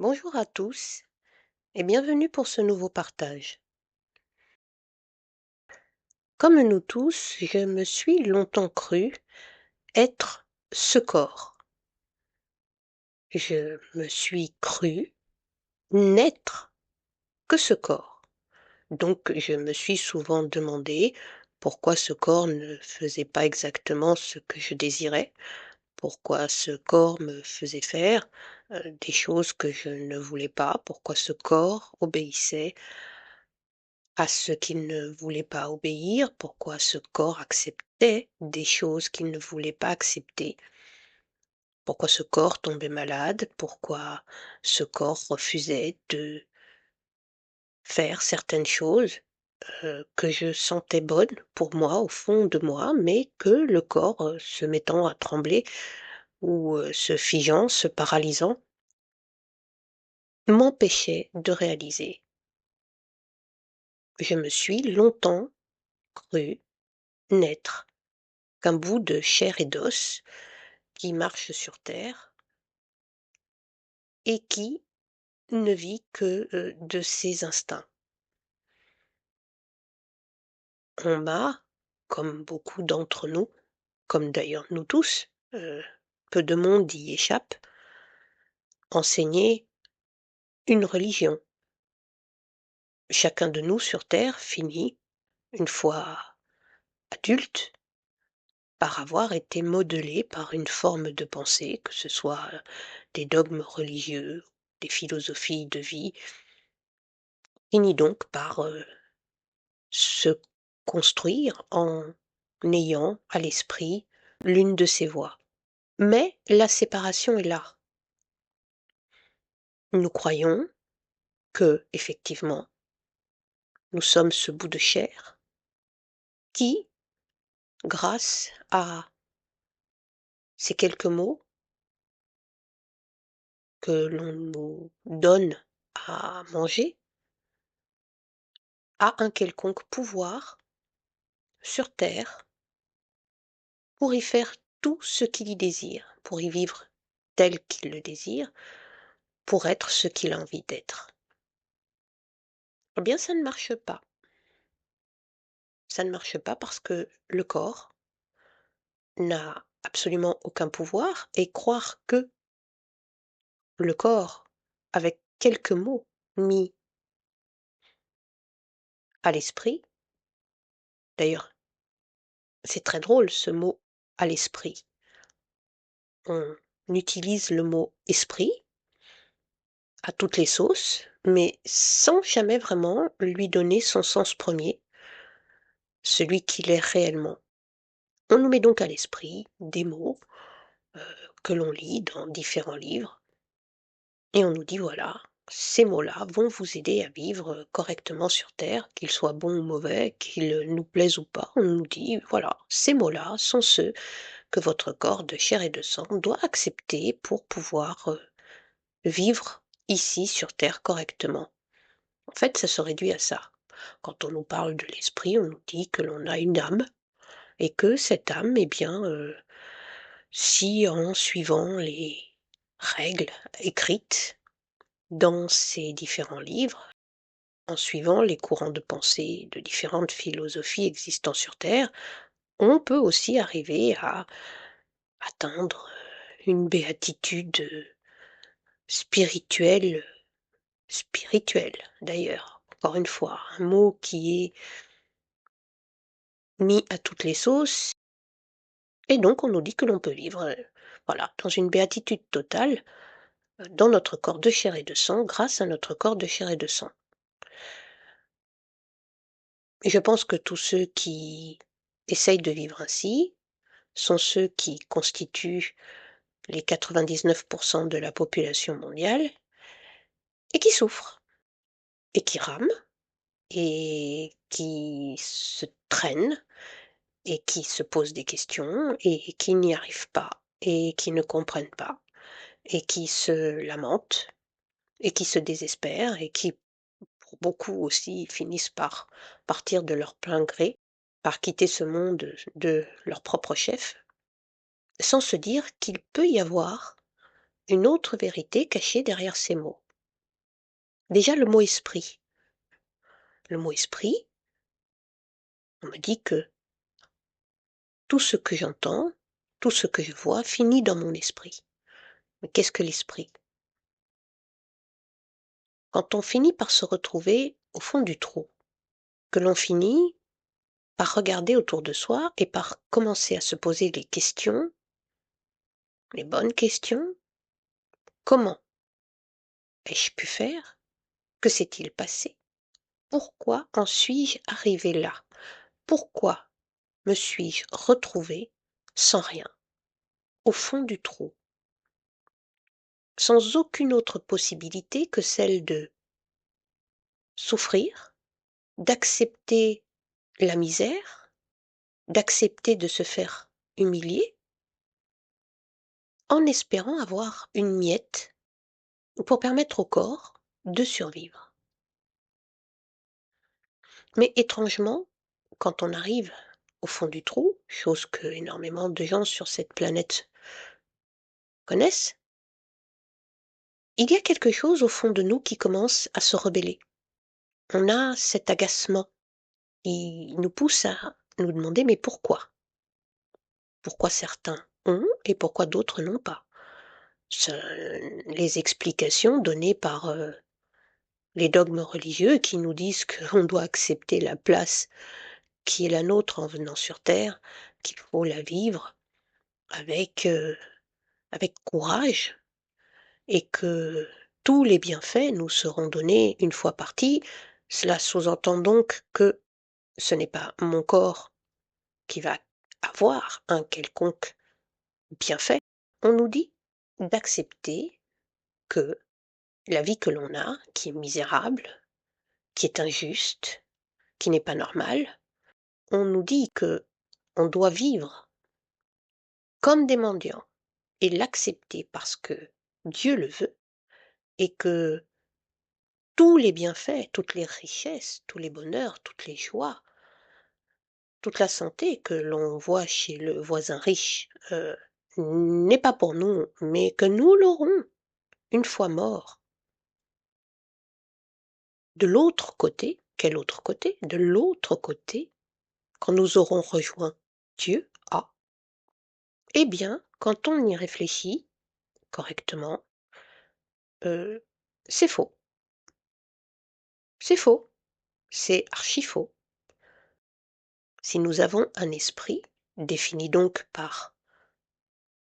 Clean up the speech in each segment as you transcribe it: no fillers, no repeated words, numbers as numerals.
Bonjour à tous et bienvenue pour ce nouveau partage. Comme nous tous, je me suis longtemps cru être ce corps. Je me suis cru n'être que ce corps. Donc je me suis souvent demandé pourquoi ce corps ne faisait pas exactement ce que je désirais, pourquoi ce corps me faisait faire des choses que je ne voulais pas, pourquoi ce corps obéissait à ce qu'il ne voulait pas obéir, pourquoi ce corps acceptait des choses qu'il ne voulait pas accepter, pourquoi ce corps tombait malade, pourquoi ce corps refusait de faire certaines choses que je sentais bonnes pour moi au fond de moi, mais que le corps se mettant à trembler ou se figeant, se paralysant, m'empêchait de réaliser. Je me suis longtemps cru n'être qu'un bout de chair et d'os qui marche sur terre et qui ne vit que, de ses instincts. On m'a, comme beaucoup d'entre nous, comme d'ailleurs nous tous, peu de monde y échappe, enseigné une religion. Chacun de nous sur terre finit, une fois adulte, par avoir été modelé par une forme de pensée, que ce soit, des dogmes religieux, des philosophies de vie, finit donc par, se construire en ayant à l'esprit l'une de ces voies. Mais la séparation est là. Nous croyons que, effectivement, nous sommes ce bout de chair qui, grâce à ces quelques mots que l'on nous donne à manger, a un quelconque pouvoir sur terre pour y faire tout ce qu'il y désire, pour y vivre tel qu'il le désire, pour être ce qu'il a envie d'être. Eh bien, ça ne marche pas. Ça ne marche pas parce que le corps n'a absolument aucun pouvoir et croire que le corps, avec quelques mots mis à l'esprit, d'ailleurs, c'est très drôle ce mot à l'esprit. On utilise le mot esprit à toutes les sauces, mais sans jamais vraiment lui donner son sens premier, celui qu'il est réellement. On nous met donc à l'esprit des mots euh, que l'on lit dans différents livres et on nous dit voilà, ces mots-là vont vous aider à vivre correctement sur terre, qu'ils soient bons ou mauvais, qu'ils nous plaisent ou pas. On nous dit voilà, ces mots-là sont ceux que votre corps de chair et de sang doit accepter pour pouvoir vivre ici sur terre correctement. En fait, ça se réduit à ça. Quand on nous parle de l'esprit, on nous dit que l'on a une âme et que cette âme, eh bien, si en suivant les règles écrites dans ces différents livres, en suivant les courants de pensée de différentes philosophies existant sur Terre, on peut aussi arriver à atteindre une béatitude spirituelle, spirituelle d'ailleurs. Encore une fois, un mot qui est mis à toutes les sauces, et donc on nous dit que l'on peut vivre, voilà, dans une béatitude totale, dans notre corps de chair et de sang, grâce à notre corps de chair et de sang. Et je pense que tous ceux qui essayent de vivre ainsi sont ceux qui constituent les 99 de la population mondiale et qui souffrent et qui rament et qui se traînent et qui se posent des questions et qui n'y arrivent pas et qui ne comprennent pas et qui se lamentent et qui se désespèrent et qui, pour beaucoup aussi, finissent par partir de leur plein gré, par quitter ce monde de leur propre chef, sans se dire qu'il peut y avoir une autre vérité cachée derrière ces mots. Déjà le mot esprit. Le mot esprit, on me dit que tout ce que j'entends, tout ce que je vois finit dans mon esprit. Mais qu'est-ce que l'esprit? Quand on finit par se retrouver au fond du trou, que l'on finit par regarder autour de soi et par commencer à se poser les questions, les bonnes questions. Comment ai-je pu faire? Que s'est-il passé? Pourquoi en suis-je arrivé là? Pourquoi me suis-je retrouvé sans rien, au fond du trou, sans aucune autre possibilité que celle de souffrir, d'accepter la misère, d'accepter de se faire humilier, en espérant avoir une miette pour permettre au corps de survivre. Mais étrangement, quand on arrive au fond du trou, chose que énormément de gens sur cette planète connaissent, il y a quelque chose au fond de nous qui commence à se rebeller. On a cet agacement qui nous pousse à nous demander mais pourquoi? Pourquoi certains ont et pourquoi d'autres n'ont pas? Les explications données par les dogmes religieux qui nous disent qu'on doit accepter la place qui est la nôtre en venant sur Terre, qu'il faut la vivre avec, avec courage et que tous les bienfaits nous seront donnés une fois partis. Cela sous-entend donc que ce n'est pas mon corps qui va avoir un quelconque bienfait. On nous dit d'accepter que la vie que l'on a, qui est misérable, qui est injuste, qui n'est pas normale, on nous dit que on doit vivre comme des mendiants et l'accepter parce que Dieu le veut et que tous les bienfaits, toutes les richesses, tous les bonheurs, toutes les joies, toute la santé que l'on voit chez le voisin riche n'est pas pour nous, mais que nous l'aurons une fois morts. De l'autre côté, quel autre côté? De l'autre côté, quand nous aurons rejoint Dieu, eh bien, quand on y réfléchit correctement, heu, c'est faux. C'est faux. C'est archi faux. Si nous avons un esprit, défini donc par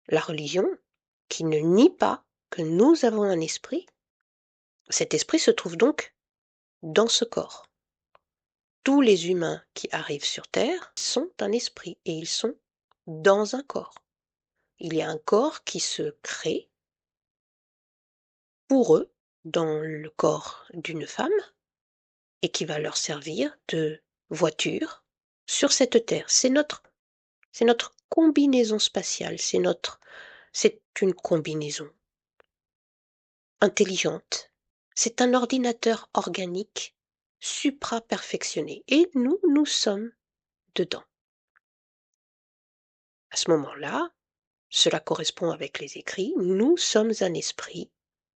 la religion, qui ne nie pas que nous avons un esprit, cet esprit se trouve donc dans ce corps. Tous les humains qui arrivent sur Terre sont un esprit et ils sont dans un corps. Il y a un corps qui se crée pour eux, dans le corps d'une femme, et qui va leur servir de voiture sur cette Terre. C'est notre combinaison spatiale, c'est une combinaison intelligente. C'est un ordinateur organique supra-perfectionné et nous sommes dedans. À ce moment-là, cela correspond avec les écrits, nous sommes un esprit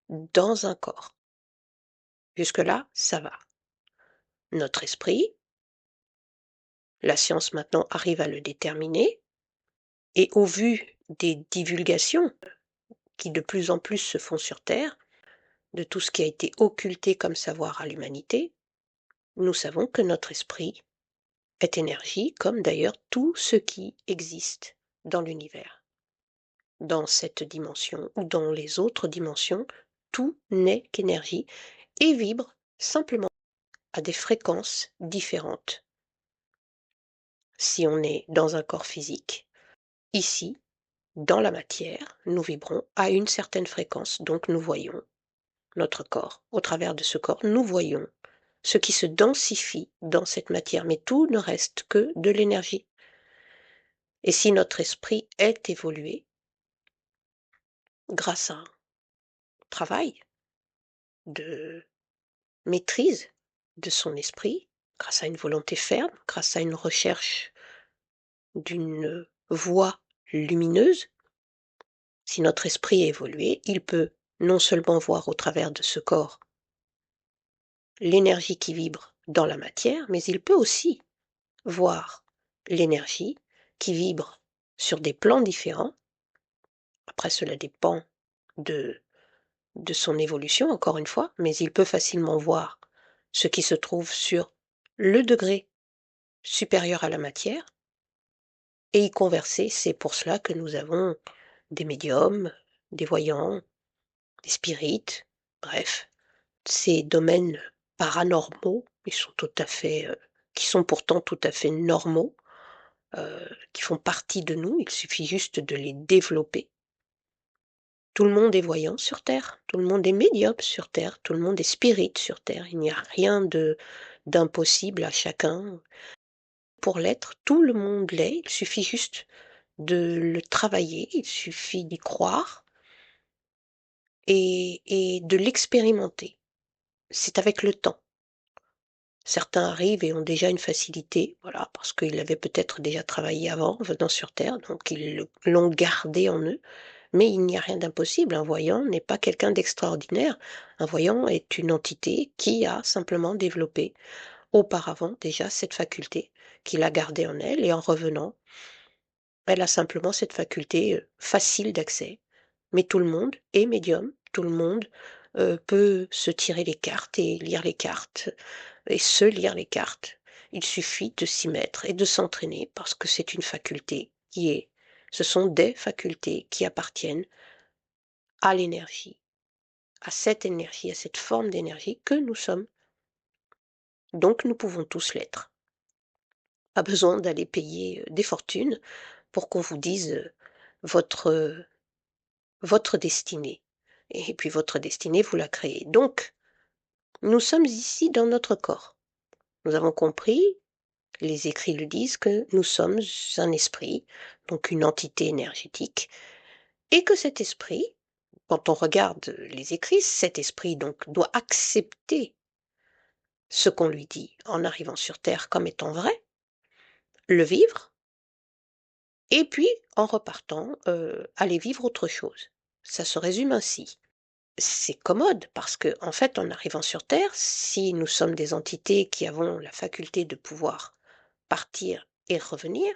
dans un corps. Jusque-là, ça va. Notre esprit, la science maintenant arrive à le déterminer, et au vu des divulgations qui de plus en plus se font sur Terre, de tout ce qui a été occulté comme savoir à l'humanité, nous savons que notre esprit est énergie, comme d'ailleurs tout ce qui existe dans l'univers. Dans cette dimension ou dans les autres dimensions, tout n'est qu'énergie et vibre simplement à des fréquences différentes. Si on est dans un corps physique, ici, dans la matière, nous vibrons à une certaine fréquence, donc nous voyons notre corps. Au travers de ce corps, nous voyons ce qui se densifie dans cette matière, mais tout ne reste que de l'énergie. Et si notre esprit est évolué, grâce à un travail de maîtrise de son esprit, grâce à une volonté ferme, grâce à une recherche d'une voie lumineuse, si notre esprit est évolué, il peut non seulement voir au travers de ce corps l'énergie qui vibre dans la matière, mais il peut aussi voir l'énergie qui vibre sur des plans différents. Après, cela dépend de son évolution, encore une fois, mais il peut facilement voir ce qui se trouve sur le degré supérieur à la matière et y converser. C'est pour cela que nous avons des médiums, des voyants, des spirites, bref, ces domaines paranormaux, ils sont tout à fait, qui sont pourtant tout à fait normaux, qui font partie de nous, il suffit juste de les développer. Tout le monde est voyant sur terre, tout le monde est médium sur terre, tout le monde est spirit sur terre. Il n'y a rien d'impossible à chacun. Pour l'être, tout le monde l'est, il suffit juste de le travailler, il suffit d'y croire et de l'expérimenter. C'est avec le temps. Certains arrivent et ont déjà une facilité, voilà, parce qu'ils avaient peut-être déjà travaillé avant, en venant sur terre, donc ils l'ont gardé en eux. Mais il n'y a rien d'impossible. Un voyant n'est pas quelqu'un d'extraordinaire. Un voyant est une entité qui a simplement développé auparavant déjà cette faculté, qu'il a gardée en elle, et en revenant, elle a simplement cette faculté facile d'accès. Mais tout le monde est médium, tout le monde peut se tirer les cartes et lire les cartes, et se lire les cartes. Il suffit de s'y mettre et de s'entraîner parce que c'est une faculté ce sont des facultés qui appartiennent à l'énergie, à cette forme d'énergie que nous sommes. Donc nous pouvons tous l'être. Pas besoin d'aller payer des fortunes pour qu'on vous dise votre, votre destinée. Et puis votre destinée, vous la créez. Donc, nous sommes ici dans notre corps. Nous avons compris, les écrits le disent, que nous sommes un esprit, donc une entité énergétique, et que cet esprit, quand on regarde les écrits, cet esprit donc doit accepter ce qu'on lui dit en arrivant sur Terre comme étant vrai, le vivre, et puis en repartant, aller vivre autre chose. Ça se résume ainsi. C'est commode parce que, en fait, en arrivant sur Terre, si nous sommes des entités qui avons la faculté de pouvoir partir et revenir,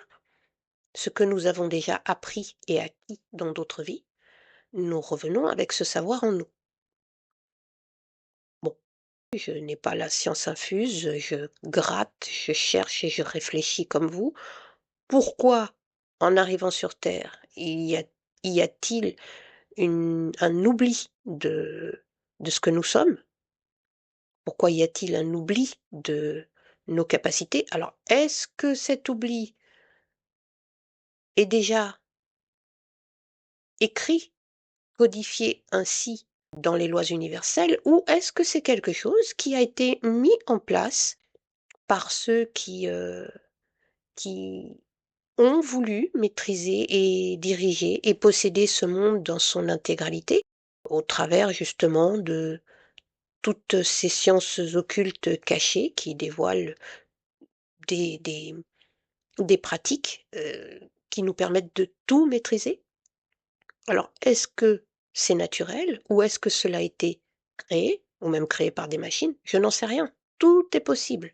ce que nous avons déjà appris et acquis dans d'autres vies, nous revenons avec ce savoir en nous. Bon, je n'ai pas la science infuse, je gratte, je cherche et je réfléchis comme vous. Pourquoi, en arrivant sur terre, y a-t-il un oubli de ce que nous sommes? Pourquoi y a-t-il un oubli de nos capacités? Alors, est-ce que cet oubli est déjà écrit, codifié ainsi dans les lois universelles, ou est-ce que c'est quelque chose qui a été mis en place par ceux qui ont voulu maîtriser et diriger et posséder ce monde dans son intégralité, au travers justement de toutes ces sciences occultes cachées qui dévoilent des des des pratiques, qui nous permettent de tout maîtriser? Alors, est-ce que c'est naturel ou est-ce que cela a été créé ou même créé par des machines? Je n'en sais rien. Tout est possible.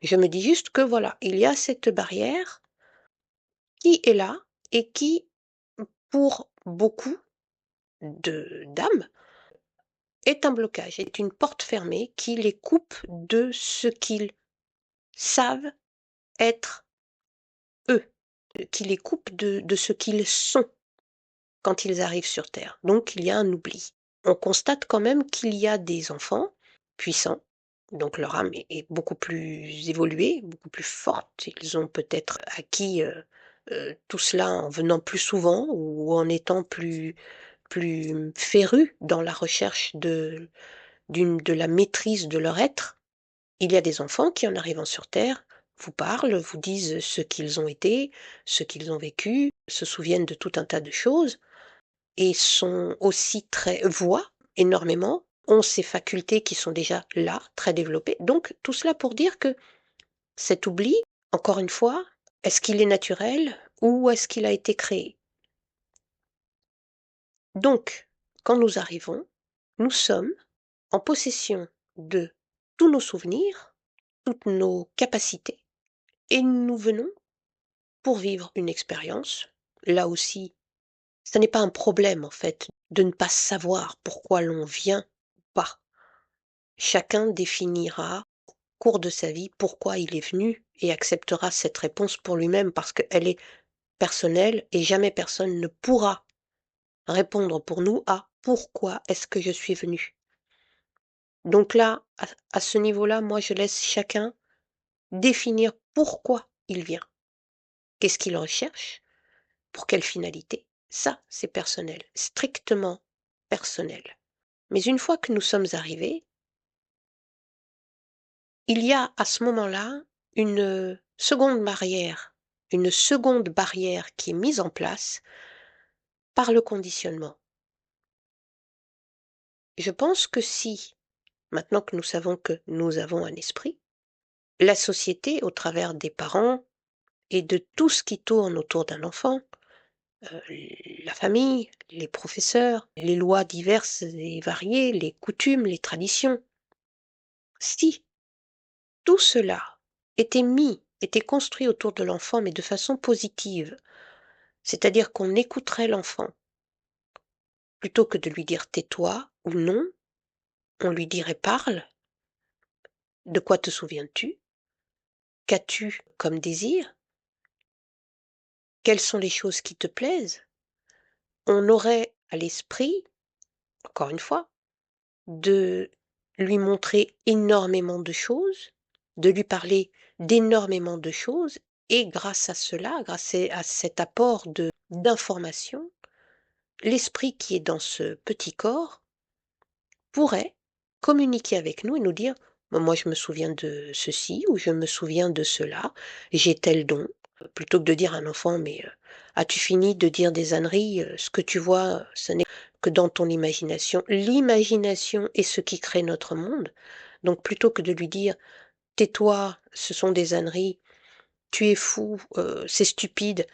Je me dis juste que voilà, il y a cette barrière qui est là et qui, pour beaucoup de d'âmes, est un blocage, est une porte fermée qui les coupe de ce qu'ils savent être eux, qui les coupe de ce qu'ils sont quand ils arrivent sur terre. Donc il y a un oubli. On constate quand même qu'il y a des enfants puissants, donc leur âme est beaucoup plus évoluée, beaucoup plus forte. Ils ont peut-être acquis, tout cela en venant plus souvent ou en étant plus férus dans la recherche de la maîtrise de leur être. Il y a des enfants qui, en arrivant sur terre, vous parlent, vous disent ce qu'ils ont été, ce qu'ils ont vécu, se souviennent de tout un tas de choses et sont aussi voient énormément, ont ces facultés qui sont déjà là, très développées. Donc tout cela pour dire que cet oubli, encore une fois, est-ce qu'il est naturel ou est-ce qu'il a été créé? Donc, quand nous arrivons, nous sommes en possession de tous nos souvenirs, toutes nos capacités, et nous venons pour vivre une expérience. Là aussi, ce n'est pas un problème en fait de ne pas savoir pourquoi l'on vient ou pas. Chacun définira au cours de sa vie pourquoi il est venu et acceptera cette réponse pour lui-même parce qu'elle est personnelle et jamais personne ne pourra répondre pour nous à pourquoi est-ce que je suis venu. Donc là, à ce niveau-là, moi je laisse chacun définir pourquoi il vient. Qu'est-ce qu'il recherche? Pour quelle finalité? Ça, c'est personnel, strictement personnel. Mais une fois que nous sommes arrivés, il y a à ce moment-là une seconde barrière qui est mise en place par le conditionnement. Je pense que si, maintenant que nous savons que nous avons un esprit, la société, au travers des parents et de tout ce qui tourne autour d'un enfant, heu, la famille, les professeurs, les lois diverses et variées, les coutumes, les traditions. Si tout cela était construit autour de l'enfant, mais de façon positive, c'est-à-dire qu'on écouterait l'enfant, plutôt que de lui dire: «Tais-toi» ou «Non», on lui dirait: «Parle, de quoi te souviens-tu? Qu'as-tu comme désir? Quelles sont les choses qui te plaisent?» On aurait à l'esprit, encore une fois, de lui montrer énormément de choses, de lui parler d'énormément de choses et grâce à cela, grâce à cet apport de d'informations, l'esprit qui est dans ce petit corps pourrait communiquer avec nous et nous dire: «Moi je me souviens de ceci» ou «Je me souviens de cela, j'ai tel don». Plutôt que de dire à un enfant: «Mais, as-tu fini de dire des âneries? Ce que tu vois, ce n'est que dans ton imagination». L'imagination est ce qui crée notre monde. Donc plutôt que de lui dire: «Tais-toi, ce sont des âneries, tu es fou, c'est stupide»,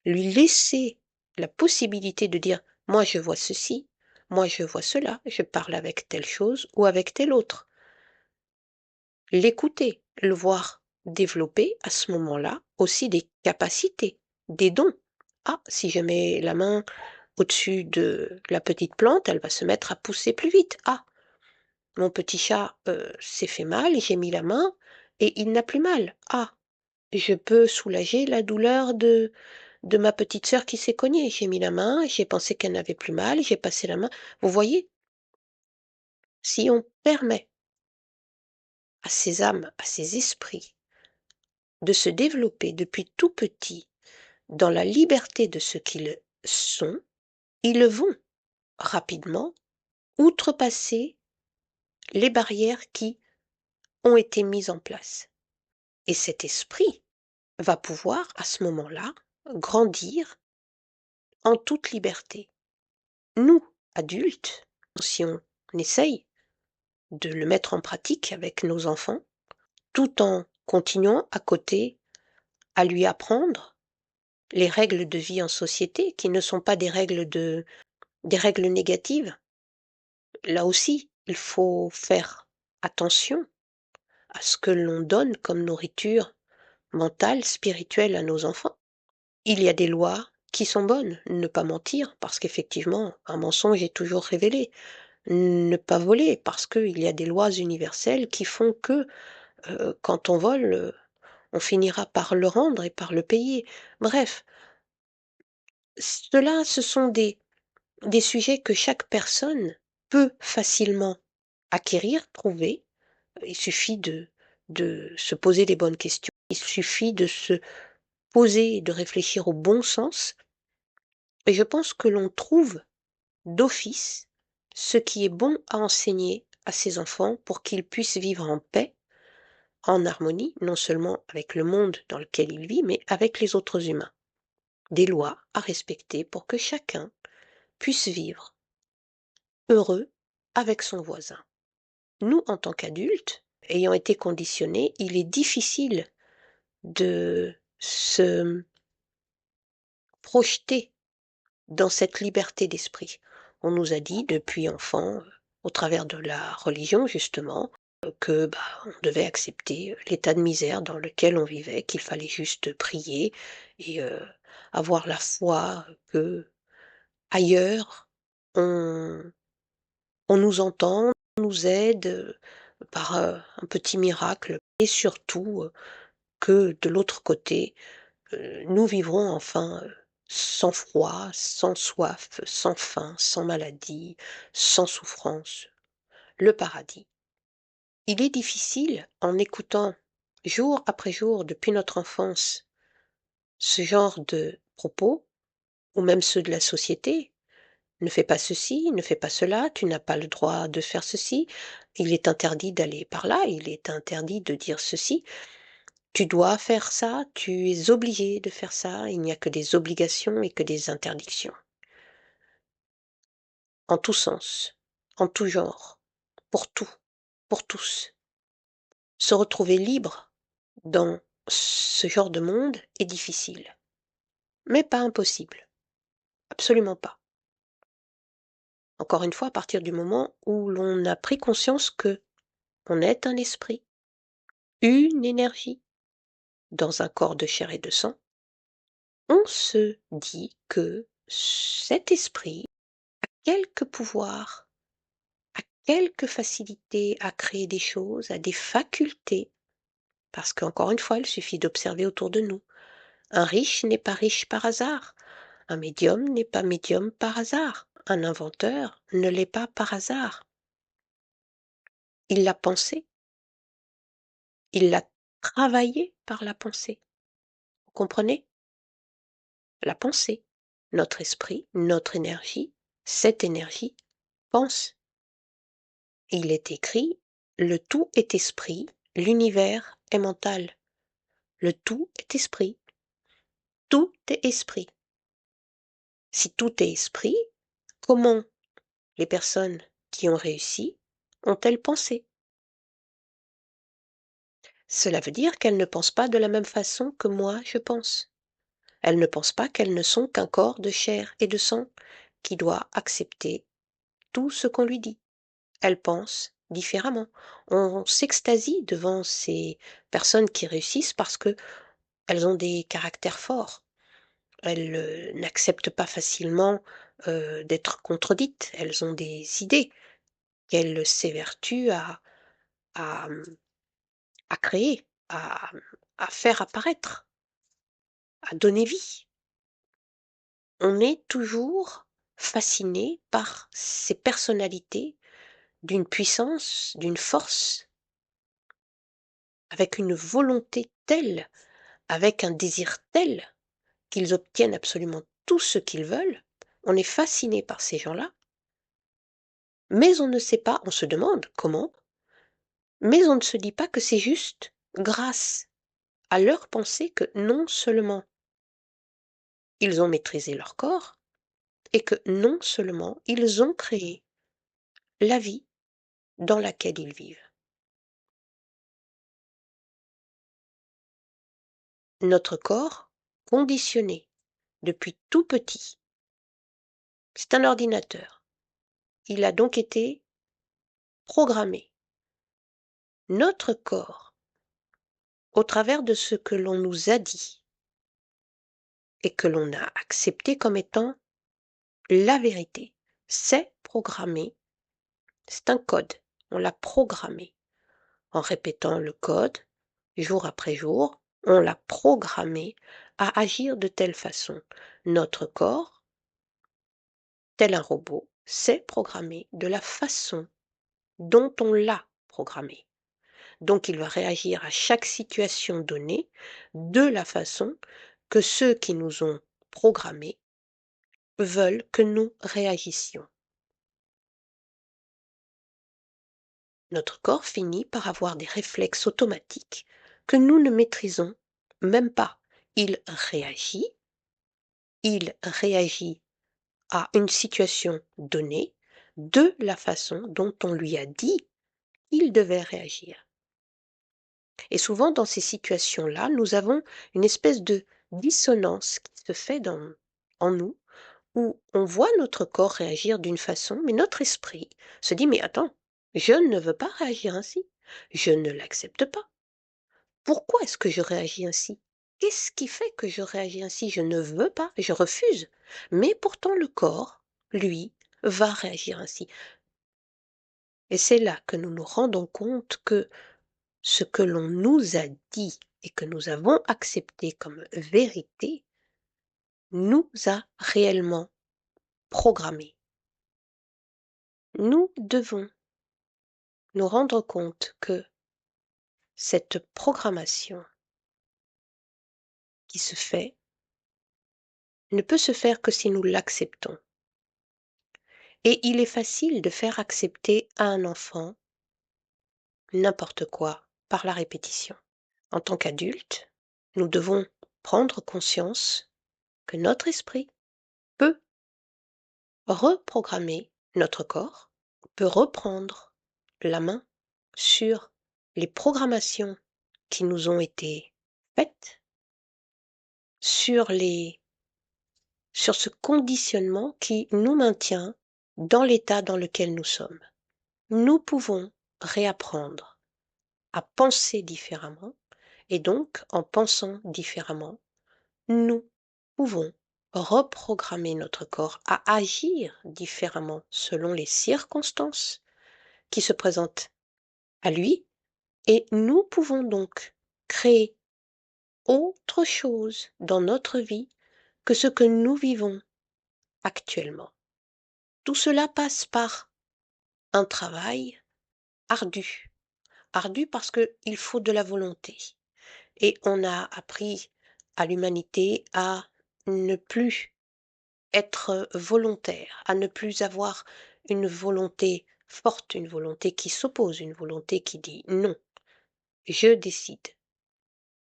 lui laisser la possibilité de dire: «Moi je vois ceci, moi je vois cela, je parle avec telle chose ou avec telle autre». L'écouter, le voir développer à ce moment-là aussi des capacités, des dons. Ah, si je mets la main au-dessus de la petite plante, elle va se mettre à pousser plus vite. Ah, mon petit chat, s'est fait mal, j'ai mis la main et il n'a plus mal. Ah, je peux soulager la douleur de ma petite sœur qui s'est cognée. J'ai mis la main, j'ai pensé qu'elle n'avait plus mal, j'ai passé la main. Vous voyez? Si on permet à ces âmes, à ces esprits de se développer depuis tout petit dans la liberté de ce qu'ils sont, ils vont rapidement outrepasser les barrières qui ont été mises en place. Et cet esprit va pouvoir, à ce moment-là, grandir en toute liberté. Nous, adultes, si on essaye de le mettre en pratique avec nos enfants, tout en continuant à côté à lui apprendre les règles de vie en société qui ne sont pas des règles négatives. Là aussi, il faut faire attention à ce que l'on donne comme nourriture mentale, spirituelle à nos enfants. Il y a des lois qui sont bonnes, ne pas mentir parce qu'effectivement un mensonge est toujours révélé, ne pas voler parce qu'il y a des lois universelles qui font que, quand on vole, on finira par le rendre et par le payer. Bref, cela ce sont des sujets que chaque personne peut facilement acquérir, trouver. Il suffit de se poser les bonnes questions. Il suffit de se poser et de réfléchir au bon sens et je pense que l'on trouve d'office ce qui est bon à enseigner à ses enfants pour qu'ils puissent vivre en paix, en harmonie, non seulement avec le monde dans lequel ils vivent, mais avec les autres humains. Des lois à respecter pour que chacun puisse vivre heureux avec son voisin. Nous, en tant qu'adultes, ayant été conditionnés, il est difficile de se projeter dans cette liberté d'esprit. On nous a dit depuis enfant, au travers de la religion justement, que, on devait accepter, l'état de misère dans lequel on vivait, qu'il fallait juste prier et avoir la foi que ailleurs on nous entend, on nous aide, par, un petit miracle et surtout, que de l'autre côté, nous vivrons enfin, sans froid, sans soif, sans faim, sans maladie, sans souffrance, le paradis. Il est difficile, en écoutant jour après jour depuis notre enfance ce genre de propos, ou même ceux de la société: «Ne fais pas ceci, ne fais pas cela, tu n'as pas le droit de faire ceci, il est interdit d'aller par là, il est interdit de dire ceci, tu dois faire ça, tu es obligé de faire ça, il n'y a que des obligations et que des interdictions». En tous sens, en tout genre, pour tout, pour tous. Se retrouver libre dans ce genre de monde est difficile, mais pas impossible, absolument pas. Encore une fois, à partir du moment où l'on a pris conscience que on est un esprit, une énergie, dans un corps de chair et de sang, on se dit que cet esprit a quelque pouvoir, a quelque facilité à créer des choses, a des facultés, parce qu'encore une fois, il suffit d'observer autour de nous. Un riche n'est pas riche par hasard, un médium n'est pas médium par hasard, un inventeur ne l'est pas par hasard. Il l'a pensé, il l'a travaillé par la pensée. Vous comprenez? La pensée. Notre esprit, notre énergie, cette énergie pense. Il est écrit: «Le tout est esprit, l'univers est mental». Le tout est esprit. Tout est esprit. Si tout est esprit, comment les personnes qui ont réussi ont-elles pensé? Cela veut dire qu'elles ne pensent pas de la même façon que moi je pense. Elles ne pensent pas qu'elles ne sont qu'un corps de chair et de sang qui doit accepter tout ce qu'on lui dit. Elles pensent différemment. On s'extasie devant ces personnes qui réussissent parce que elles ont des caractères forts. Elles, n'acceptent pas facilement, d'être contredites. Elles ont des idées qu'elles s'évertuent à, mmh, à créer, à faire apparaître, à donner vie. On est toujours fasciné par ces personnalités d'une puissance, d'une force, avec une volonté telle, avec un désir tel qu'ils obtiennent absolument tout ce qu'ils veulent. On est fasciné par ces gens-là, mais on ne sait pas, on se demande comment, mais on ne se dit pas que c'est juste grâce à leur pensée que non seulement ils ont maîtrisé leur corps, et que non seulement ils ont créé la vie dans laquelle ils vivent. Notre corps, conditionné depuis tout petit, c'est un ordinateur. Il a donc été programmé. Notre corps, au travers de ce que l'on nous a dit et que l'on a accepté comme étant la vérité, c'est programmé, c'est un code. On l'a programmé. En répétant le code, jour après jour, on l'a programmé à agir de telle façon. Notre corps, tel un robot, s'est programmé de la façon dont on l'a programmé. Donc il va réagir à chaque situation donnée de la façon que ceux qui nous ont programmés veulent que nous réagissions. Notre corps finit par avoir des réflexes automatiques que nous ne maîtrisons même pas. Il réagit à une situation donnée de la façon dont on lui a dit qu'il devait réagir. Et souvent dans ces situations-là, nous avons une espèce de dissonance qui se fait en nous, où on voit notre corps réagir d'une façon, mais notre esprit se dit: «Mais attends, je ne veux pas réagir ainsi. Je ne l'accepte pas. Pourquoi est-ce que je réagis ainsi? Qu'est-ce qui fait que je réagis ainsi? Je ne veux pas, je refuse. Mais pourtant le corps, lui, va réagir ainsi. Et c'est là que nous nous rendons compte que ce que l'on nous a dit et que nous avons accepté comme vérité nous a réellement programmés. Nous devons nous rendre compte que cette programmation qui se fait ne peut se faire que si nous l'acceptons. Et il est facile de faire accepter à un enfant n'importe quoi par la répétition. En tant qu'adulte, nous devons prendre conscience que notre esprit peut reprogrammer notre corps, peut reprendre la main sur les programmations qui nous ont été faites, sur sur ce conditionnement qui nous maintient dans l'état dans lequel nous sommes. Nous pouvons réapprendre à penser différemment et donc en pensant différemment, nous pouvons reprogrammer notre corps à agir différemment selon les circonstances qui se présentent à lui et nous pouvons donc créer autre chose dans notre vie que ce que nous vivons actuellement. Tout cela passe par un travail ardu. Ardu parce qu'il faut de la volonté. Et on a appris à l'humanité à ne plus être volontaire, à ne plus avoir une volonté forte, une volonté qui s'oppose, une volonté qui dit non, je décide,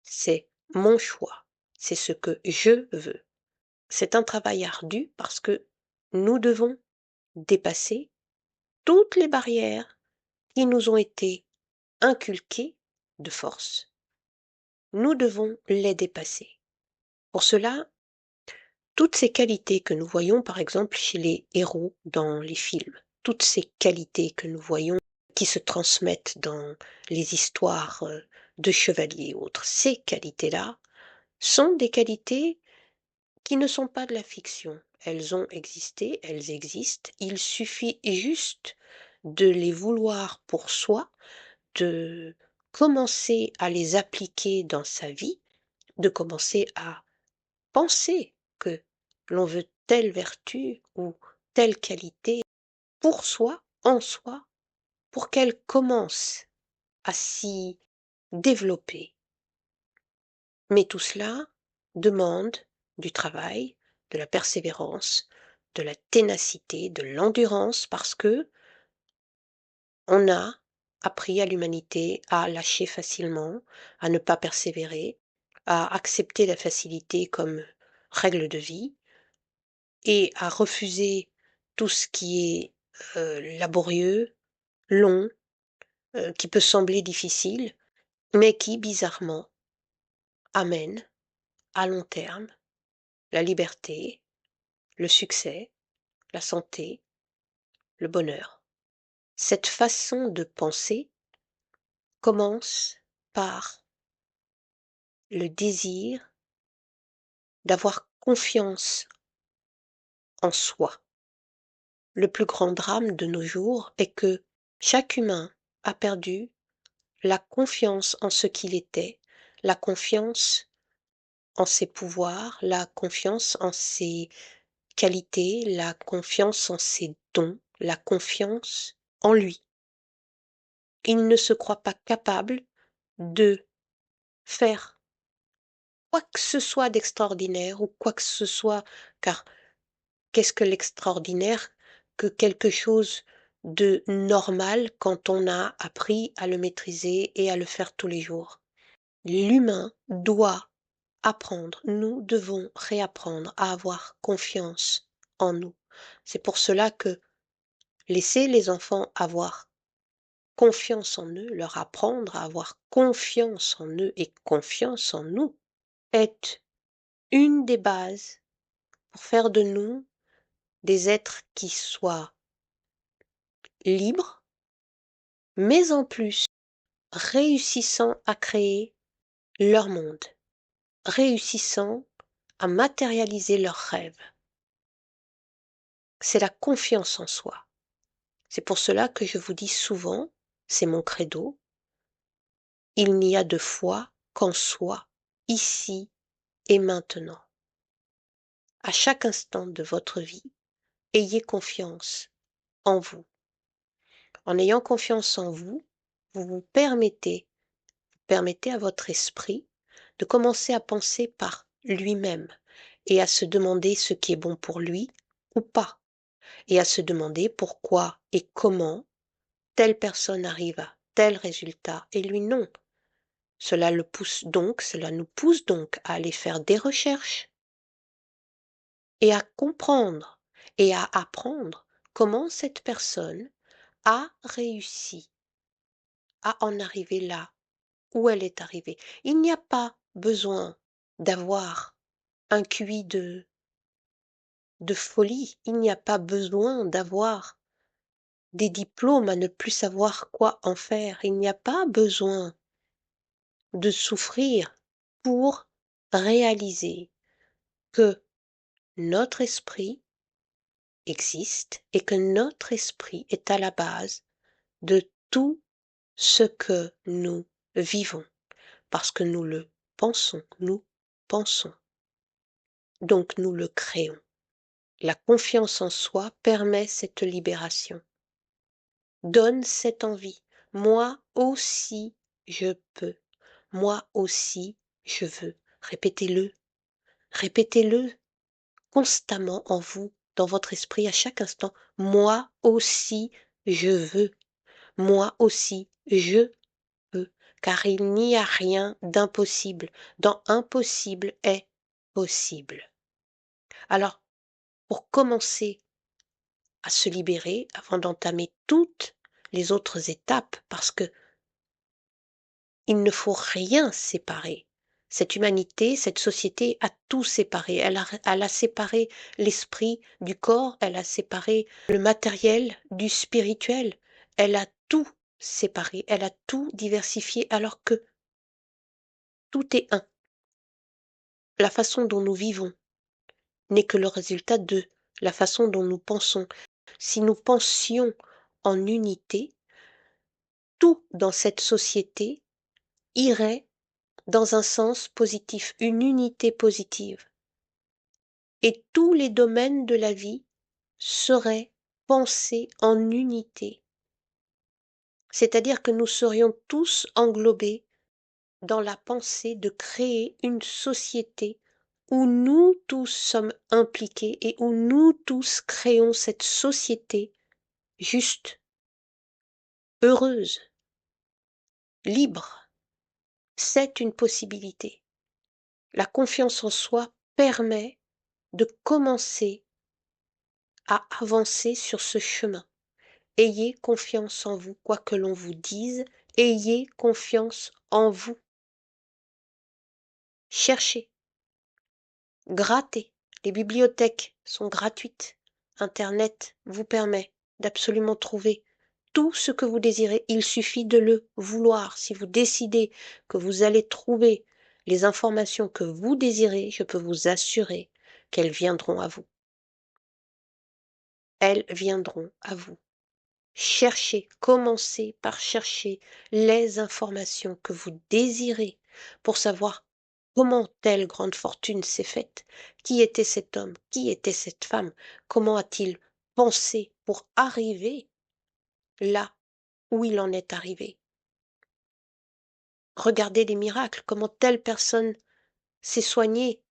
c'est mon choix, c'est ce que je veux. C'est un travail ardu parce que nous devons dépasser toutes les barrières qui nous ont été inculquées de force. Nous devons les dépasser. Pour cela, toutes ces qualités que nous voyons par exemple chez les héros dans les films, toutes ces qualités que nous voyons qui se transmettent dans les histoires de chevaliers et autres, ces qualités-là sont des qualités qui ne sont pas de la fiction. Elles ont existé, elles existent. Il suffit juste de les vouloir pour soi, de commencer à les appliquer dans sa vie, de commencer à penser que l'on veut telle vertu ou telle qualité pour soi, en soi, pour qu'elle commence à s'y développer. Mais tout cela demande du travail, de la persévérance, de la ténacité, de l'endurance, parce que on a appris à l'humanité à lâcher facilement, à ne pas persévérer, à accepter la facilité comme règle de vie et à refuser tout ce qui est laborieux, long, qui peut sembler difficile, mais qui bizarrement amène à long terme la liberté, le succès, la santé, le bonheur. Cette façon de penser commence par le désir d'avoir confiance en soi. Le plus grand drame de nos jours est que chaque humain a perdu la confiance en ce qu'il était, la confiance en ses pouvoirs, la confiance en ses qualités, la confiance en ses dons, la confiance en lui. Il ne se croit pas capable de faire quoi que ce soit d'extraordinaire ou quoi que ce soit, car qu'est-ce que l'extraordinaire que quelque chose de normal quand on a appris à le maîtriser et à le faire tous les jours. L'humain doit apprendre, nous devons réapprendre à avoir confiance en nous. C'est pour cela que laisser les enfants avoir confiance en eux, leur apprendre à avoir confiance en eux et confiance en nous, est une des bases pour faire de nous des êtres qui soient libres, mais en plus réussissant à créer leur monde, réussissant à matérialiser leurs rêves. C'est la confiance en soi. C'est pour cela que je vous dis souvent, c'est mon credo, il n'y a de foi qu'en soi, ici et maintenant. À chaque instant de votre vie, ayez confiance en vous. En ayant confiance en vous, vous permettez à votre esprit de commencer à penser par lui-même et à se demander ce qui est bon pour lui ou pas, et à se demander pourquoi et comment telle personne arrive à tel résultat et lui non. Cela nous pousse donc à aller faire des recherches et à comprendre et à apprendre comment cette personne a réussi à en arriver là où elle est arrivée. Il n'y a pas besoin d'avoir un QI de folie, il n'y a pas besoin d'avoir des diplômes à ne plus savoir quoi en faire, il n'y a pas besoin de souffrir pour réaliser que notre esprit existe et que notre esprit est à la base de tout ce que nous vivons, parce que nous pensons, donc nous le créons. La confiance en soi permet cette libération, donne cette envie. Moi aussi, je peux. Moi aussi, je veux. Répétez-le, répétez-le constamment en vous, dans votre esprit, à chaque instant. Moi aussi, je veux. Moi aussi, je peux. Car il n'y a rien d'impossible. Dans impossible est possible. Alors, pour commencer à se libérer, avant d'entamer toutes les autres étapes, parce que il ne faut rien séparer. Cette humanité, cette société a tout séparé. Elle a séparé l'esprit du corps, elle a séparé le matériel du spirituel. Elle a tout séparé, elle a tout diversifié, alors que tout est un. La façon dont nous vivons n'est que le résultat de la façon dont nous pensons. Si nous pensions en unité, tout dans cette société irait dans un sens positif, une unité positive. Et tous les domaines de la vie seraient pensés en unité. C'est-à-dire que nous serions tous englobés dans la pensée de créer une société où nous tous sommes impliqués et où nous tous créons cette société juste, heureuse, libre. C'est une possibilité. La confiance en soi permet de commencer à avancer sur ce chemin. Ayez confiance en vous, quoi que l'on vous dise, ayez confiance en vous. Cherchez, grattez. Les bibliothèques sont gratuites. Internet vous permet d'absolument trouver tout ce que vous désirez. Il suffit de le vouloir. Si vous décidez que vous allez trouver les informations que vous désirez, je peux vous assurer qu'elles viendront à vous. Elles viendront à vous. Cherchez, commencez par chercher les informations que vous désirez pour savoir comment telle grande fortune s'est faite, qui était cet homme, qui était cette femme, comment a-t-il pensé pour arriver là où il en est arrivé. Regardez les miracles, comment telle personne s'est soignée,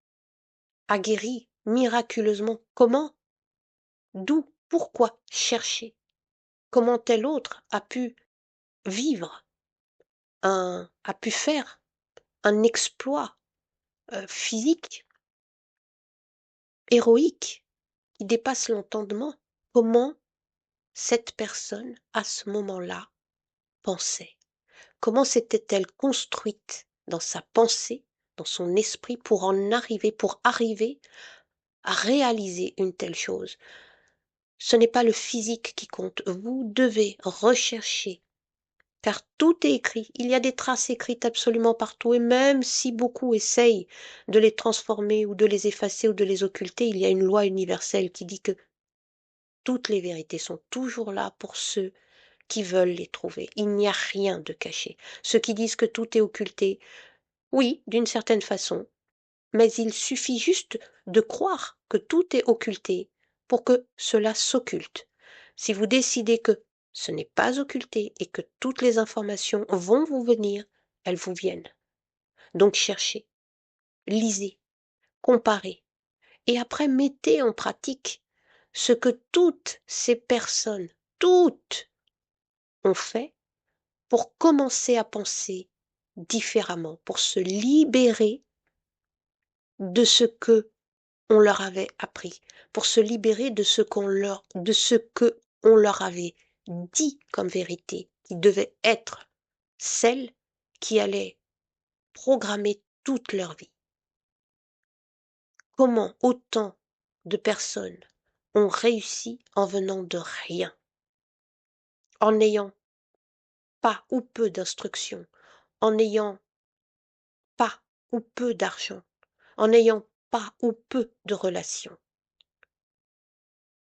a guéri miraculeusement. Comment? D'où? Pourquoi? Cherchez. Comment tel autre a pu vivre, a pu faire un exploit physique, héroïque, qui dépasse l'entendement. Comment cette personne, à ce moment-là, pensait? Comment s'était-elle construite dans sa pensée, dans son esprit, pour arriver à réaliser une telle chose? Ce n'est pas le physique qui compte. Vous devez rechercher car tout est écrit. Il y a des traces écrites absolument partout, et même si beaucoup essayent de les transformer ou de les effacer ou de les occulter, il y a une loi universelle qui dit que toutes les vérités sont toujours là pour ceux qui veulent les trouver. Il n'y a rien de caché. Ceux qui disent que tout est occulté, oui, d'une certaine façon, mais il suffit juste de croire que tout est occulté pour que cela s'occulte. Si vous décidez que ce n'est pas occulté et que toutes les informations vont vous venir, elles vous viennent. Donc cherchez, lisez, comparez, et après mettez en pratique ce que toutes ces personnes, toutes, ont fait pour commencer à penser différemment, pour se libérer de ce que on leur avait appris, pour se libérer de ce que on leur avait dit comme vérité, qui devait être celle qui allait programmer toute leur vie. Comment autant de personnes ont réussi en venant de rien, en n'ayant pas ou peu d'instruction, en n'ayant pas ou peu d'argent, en n'ayant pas ou peu de relations,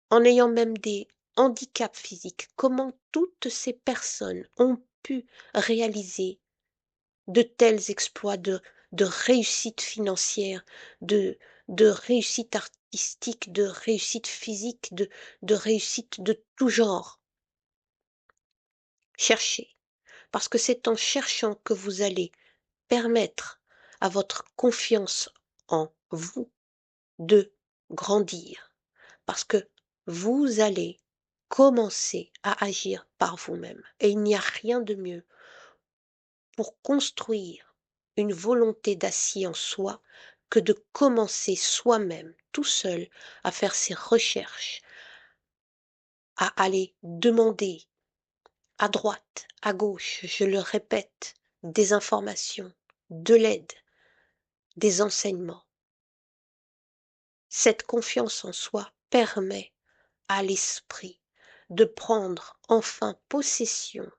en ayant même des handicaps physiques. Comment toutes ces personnes ont pu réaliser de tels exploits de réussite financière, de, de réussite artistique, de réussite physique, de réussite de tout genre. Cherchez, parce que c'est en cherchant que vous allez permettre à votre confiance en vous de grandir, parce que vous allez commencer à agir par vous-même. Et il n'y a rien de mieux pour construire une volonté d'acier en soi que de commencer soi-même, tout seul, à faire ses recherches, à aller demander à droite, à gauche, je le répète, des informations, de l'aide, des enseignements. Cette confiance en soi permet à l'esprit de prendre enfin possession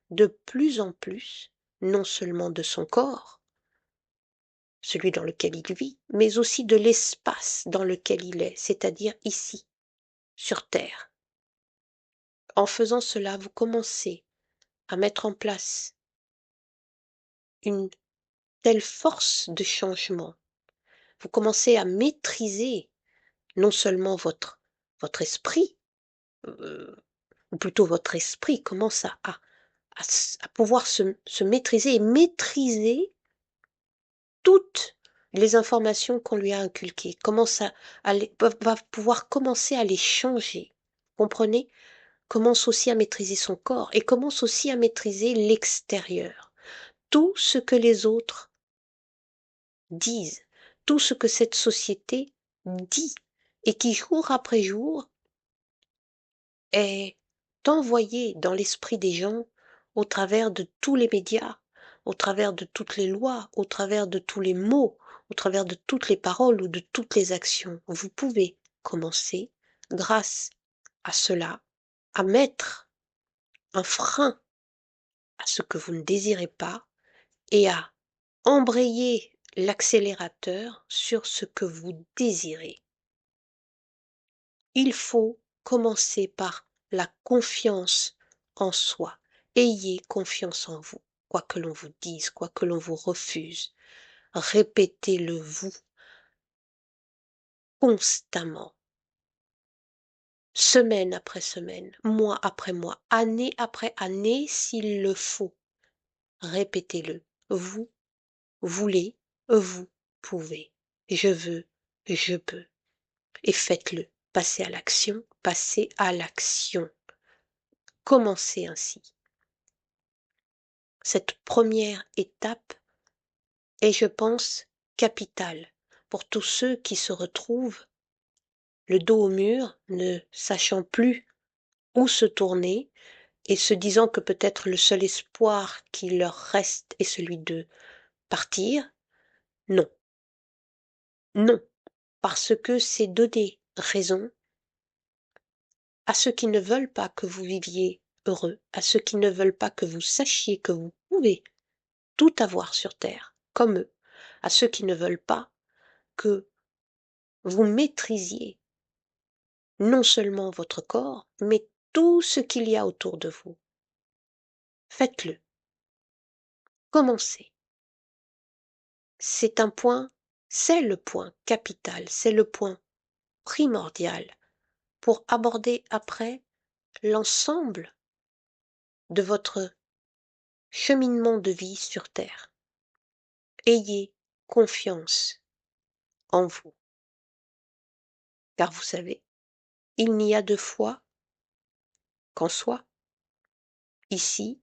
de plus en plus, non seulement de son corps, celui dans lequel il vit, mais aussi de l'espace dans lequel il est, c'est-à-dire ici, sur Terre. En faisant cela, vous commencez à mettre en place une telle force de changement. Vous commencez à maîtriser non seulement votre esprit, euh, ou plutôt votre esprit commence à pouvoir se maîtriser et maîtriser toutes les informations qu'on lui a inculquées, commence va pouvoir commencer à les changer. Comprenez? Commence aussi à maîtriser son corps et commence aussi à maîtriser l'extérieur. Tout ce que les autres disent, tout ce que cette société dit et qui jour après jour est envoyé dans l'esprit des gens au travers de tous les médias, au travers de toutes les lois, au travers de tous les mots, au travers de toutes les paroles ou de toutes les actions. Vous pouvez commencer, grâce à cela, à mettre un frein à ce que vous ne désirez pas et à embrayer l'accélérateur sur ce que vous désirez. Il faut commencer par la confiance en soi. Ayez confiance en vous, quoi que l'on vous dise, quoi que l'on vous refuse. Répétez-le vous constamment, semaine après semaine, mois après mois, année après année s'il le faut. Répétez-le. Vous voulez, vous pouvez. Je veux, je peux. Et faites-le. Passez à l'action, passez à l'action. Commencez ainsi. Cette première étape est, je pense, capitale pour tous ceux qui se retrouvent le dos au mur, ne sachant plus où se tourner et se disant que peut-être le seul espoir qui leur reste est celui de partir. Non, non, parce que c'est donner raison à ceux qui ne veulent pas que vous viviez heureux, à ceux qui ne veulent pas que vous sachiez que vous pouvez tout avoir sur terre, comme eux, à ceux qui ne veulent pas que vous maîtrisiez non seulement votre corps, mais tout ce qu'il y a autour de vous. Faites-le. Commencez. C'est le point capital, c'est le point primordial pour aborder après l'ensemble de votre cheminement de vie sur terre. Ayez confiance en vous, car vous savez, il n'y a de foi qu'en soi, ici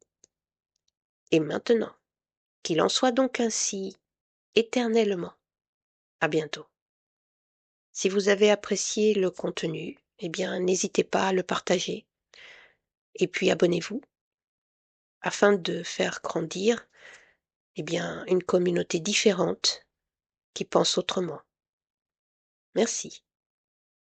et maintenant. Qu'il en soit donc ainsi éternellement. À bientôt. Si vous avez apprécié le contenu, eh bien, n'hésitez pas à le partager. Et puis abonnez-vous afin de faire grandir, eh bien, une communauté différente qui pense autrement. Merci.